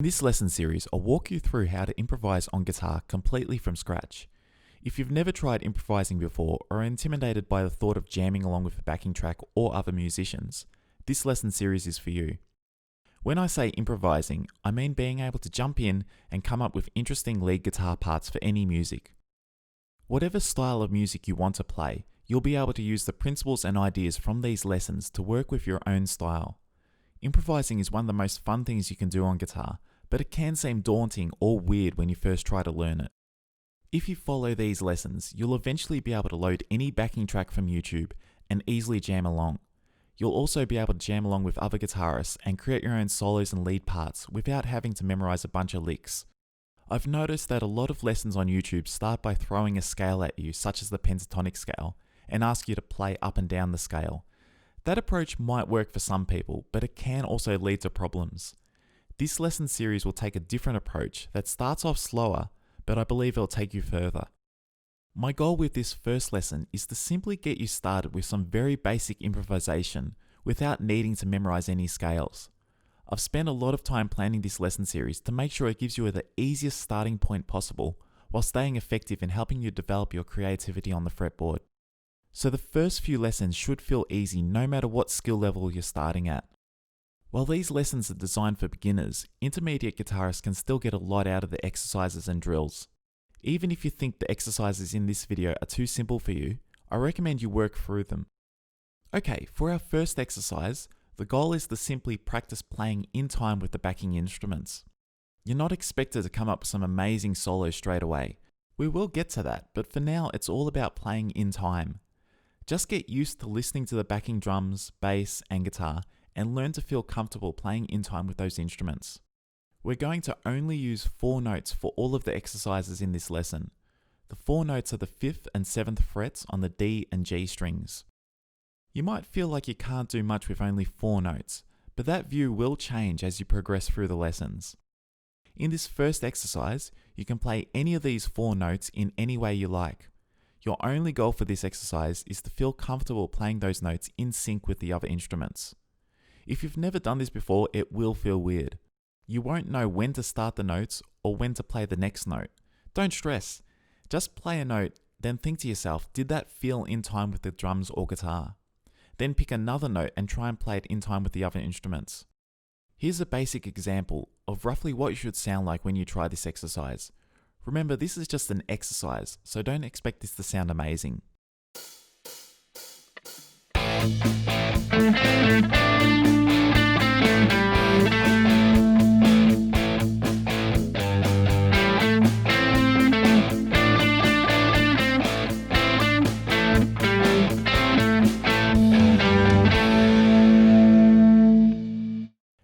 In this lesson series, I'll walk you through how to improvise on guitar completely from scratch. If you've never tried improvising before or are intimidated by the thought of jamming along with a backing track or other musicians, this lesson series is for you. When I say improvising, I mean being able to jump in and come up with interesting lead guitar parts for any music. Whatever style of music you want to play, you'll be able to use the principles and ideas from these lessons to work with your own style. Improvising is one of the most fun things you can do on guitar, but it can seem daunting or weird when you first try to learn it. If you follow these lessons, you'll eventually be able to load any backing track from YouTube and easily jam along. You'll also be able to jam along with other guitarists and create your own solos and lead parts without having to memorize a bunch of licks. I've noticed that a lot of lessons on YouTube start by throwing a scale at you, such as the pentatonic scale, and ask you to play up and down the scale. That approach might work for some people, but it can also lead to problems. This lesson series will take a different approach that starts off slower, but I believe it'll take you further. My goal with this first lesson is to simply get you started with some very basic improvisation without needing to memorize any scales. I've spent a lot of time planning this lesson series to make sure it gives you the easiest starting point possible while staying effective in helping you develop your creativity on the fretboard. So the first few lessons should feel easy no matter what skill level you're starting at. While these lessons are designed for beginners, intermediate guitarists can still get a lot out of the exercises and drills. Even if you think the exercises in this video are too simple for you, I recommend you work through them. Okay, for our first exercise, the goal is to simply practice playing in time with the backing instruments. You're not expected to come up with some amazing solos straight away. We will get to that, but for now it's all about playing in time. Just get used to listening to the backing drums, bass, and guitar, and learn to feel comfortable playing in time with those instruments. We're going to only use 4 notes for all of the exercises in this lesson. The 4 notes are the 5th and 7th frets on the D and G strings. You might feel like you can't do much with only 4 notes, but that view will change as you progress through the lessons. In this first exercise, you can play any of these 4 notes in any way you like. Your only goal for this exercise is to feel comfortable playing those notes in sync with the other instruments. If you've never done this before, it will feel weird. You won't know when to start the notes or when to play the next note. Don't stress. Just play a note, then think to yourself, did that feel in time with the drums or guitar? Then pick another note and try and play it in time with the other instruments. Here's a basic example of roughly what you should sound like when you try this exercise. Remember, this is just an exercise, so don't expect this to sound amazing.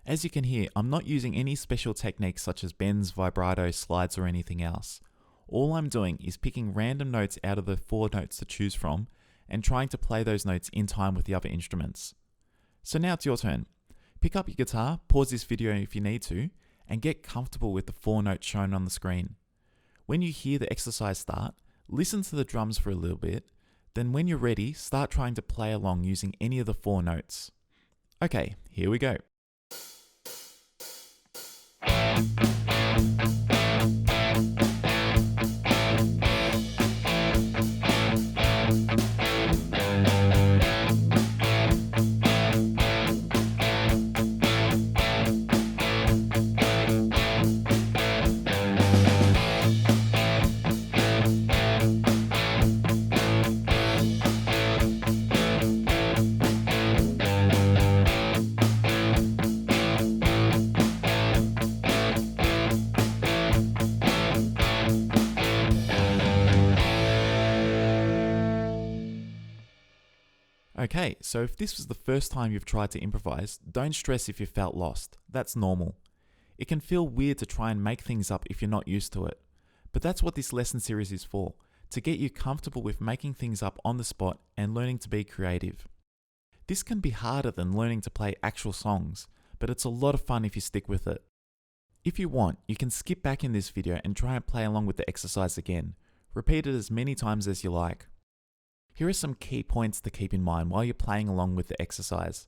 As you can hear, I'm not using any special techniques such as bends, vibrato, slides, or anything else. All I'm doing is picking random notes out of the 4 notes to choose from and trying to play those notes in time with the other instruments. So now it's your turn. Pick up your guitar, pause this video if you need to, and get comfortable with the 4 notes shown on the screen. When you hear the exercise start, listen to the drums for a little bit, then when you're ready, start trying to play along using any of the 4 notes. Okay, here we go. Okay, so if this was the first time you've tried to improvise, don't stress if you felt lost. That's normal. It can feel weird to try and make things up if you're not used to it. But that's what this lesson series is for, to get you comfortable with making things up on the spot and learning to be creative. This can be harder than learning to play actual songs, but it's a lot of fun if you stick with it. If you want, you can skip back in this video and try and play along with the exercise again. Repeat it as many times as you like. Here are some key points to keep in mind while you're playing along with the exercise.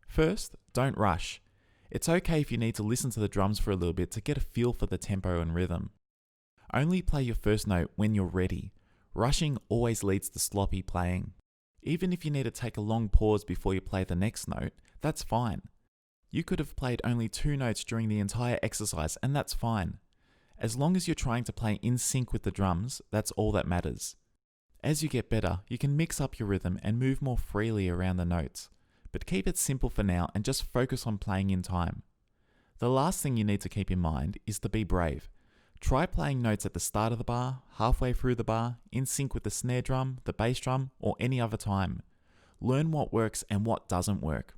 First, don't rush. It's okay if you need to listen to the drums for a little bit to get a feel for the tempo and rhythm. Only play your first note when you're ready. Rushing always leads to sloppy playing. Even if you need to take a long pause before you play the next note, that's fine. You could have played only 2 notes during the entire exercise, and that's fine. As long as you're trying to play in sync with the drums, that's all that matters. As you get better, you can mix up your rhythm and move more freely around the notes, but keep it simple for now and just focus on playing in time. The last thing you need to keep in mind is to be brave. Try playing notes at the start of the bar, halfway through the bar, in sync with the snare drum, the bass drum, or any other time. Learn what works and what doesn't work.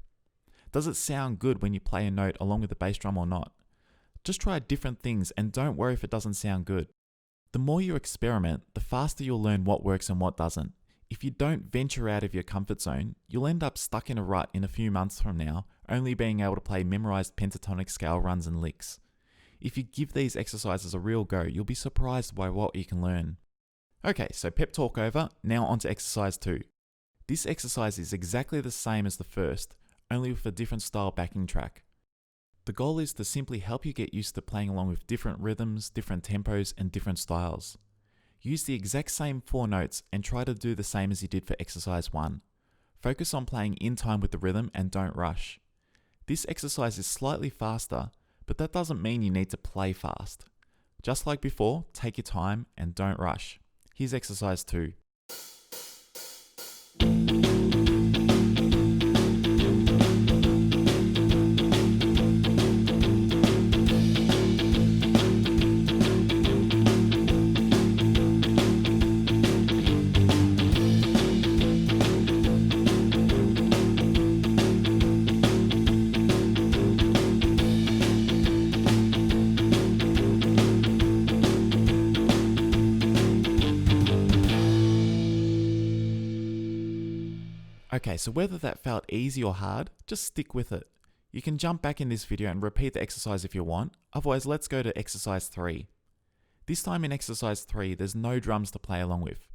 Does it sound good when you play a note along with the bass drum or not? Just try different things and don't worry if it doesn't sound good. The more you experiment, the faster you'll learn what works and what doesn't. If you don't venture out of your comfort zone, you'll end up stuck in a rut in a few months from now, only being able to play memorized pentatonic scale runs and licks. If you give these exercises a real go, you'll be surprised by what you can learn. Okay, so pep talk over, now on to exercise 2. This exercise is exactly the same as the first, only with a different style backing track. The goal is to simply help you get used to playing along with different rhythms, different tempos, and different styles. Use the exact same 4 notes and try to do the same as you did for exercise 1. Focus on playing in time with the rhythm and don't rush. This exercise is slightly faster, but that doesn't mean you need to play fast. Just like before, take your time and don't rush. Here's exercise 2. Okay, so whether that felt easy or hard, just stick with it. You can jump back in this video and repeat the exercise if you want, otherwise let's go to exercise 3. This time in exercise 3, there's no drums to play along with.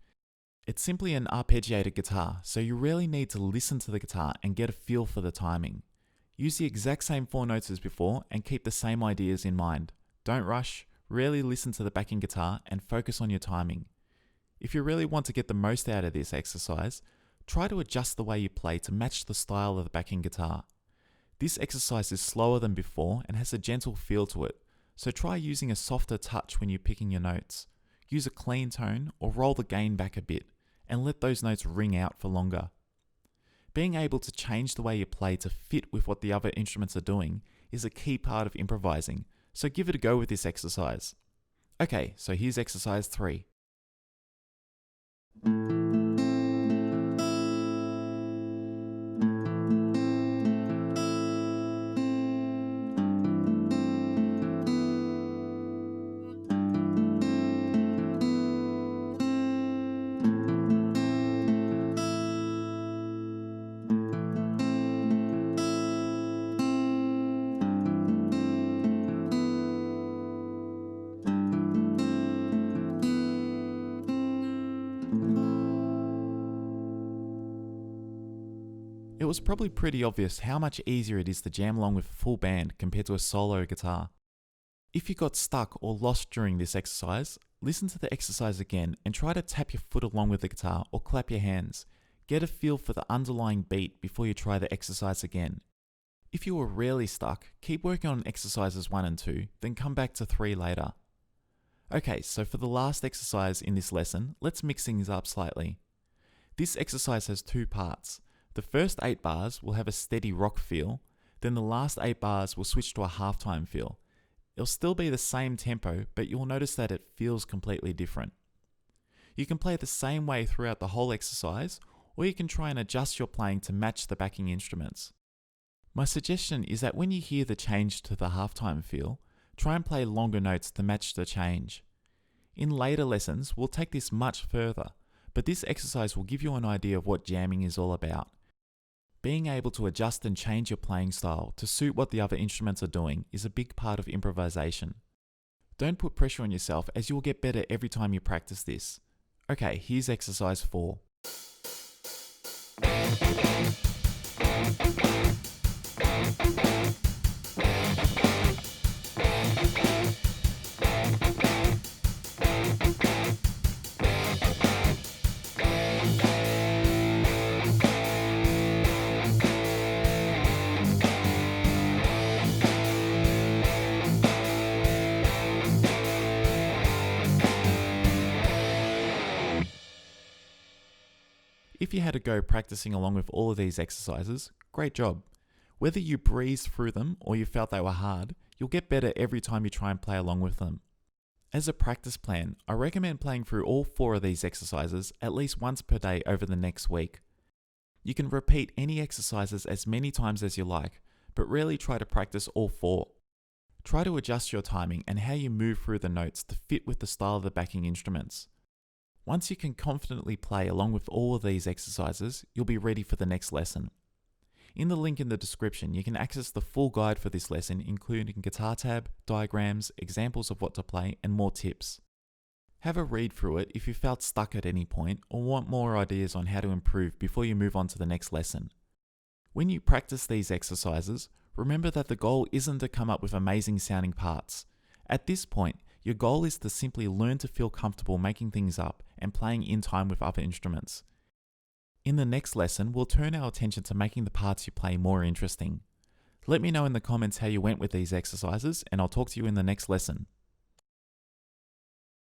It's simply an arpeggiated guitar, so you really need to listen to the guitar and get a feel for the timing. Use the exact same 4 notes as before and keep the same ideas in mind. Don't rush, really listen to the backing guitar and focus on your timing. If you really want to get the most out of this exercise, try to adjust the way you play to match the style of the backing guitar. This exercise is slower than before and has a gentle feel to it, so try using a softer touch when you're picking your notes. Use a clean tone or roll the gain back a bit and let those notes ring out for longer. Being able to change the way you play to fit with what the other instruments are doing is a key part of improvising, so give it a go with this exercise. Okay, so here's exercise 3. It was probably pretty obvious how much easier it is to jam along with a full band compared to a solo guitar. If you got stuck or lost during this exercise, listen to the exercise again and try to tap your foot along with the guitar or clap your hands. Get a feel for the underlying beat before you try the exercise again. If you were really stuck, keep working on exercises 1 and 2, then come back to 3 later. Okay, so for the last exercise in this lesson, let's mix things up slightly. This exercise has 2 parts. The first 8 bars will have a steady rock feel, then the last 8 bars will switch to a halftime feel. It'll still be the same tempo, but you'll notice that it feels completely different. You can play the same way throughout the whole exercise, or you can try and adjust your playing to match the backing instruments. My suggestion is that when you hear the change to the halftime feel, try and play longer notes to match the change. In later lessons, we'll take this much further, but this exercise will give you an idea of what jamming is all about. Being able to adjust and change your playing style to suit what the other instruments are doing is a big part of improvisation. Don't put pressure on yourself, as you will get better every time you practice this. Okay, here's exercise 4. If you had a go practicing along with all of these exercises, great job. Whether you breezed through them or you felt they were hard, you'll get better every time you try and play along with them. As a practice plan, I recommend playing through all 4 of these exercises at least once per day over the next week. You can repeat any exercises as many times as you like, but really try to practice all 4. Try to adjust your timing and how you move through the notes to fit with the style of the backing instruments. Once you can confidently play along with all of these exercises, you'll be ready for the next lesson. In the link in the description, you can access the full guide for this lesson, including guitar tab, diagrams, examples of what to play, and more tips. Have a read through it if you felt stuck at any point or want more ideas on how to improve before you move on to the next lesson. When you practice these exercises, remember that the goal isn't to come up with amazing sounding parts. At this point, your goal is to simply learn to feel comfortable making things up and playing in time with other instruments. In the next lesson, we'll turn our attention to making the parts you play more interesting. Let me know in the comments how you went with these exercises, and I'll talk to you in the next lesson.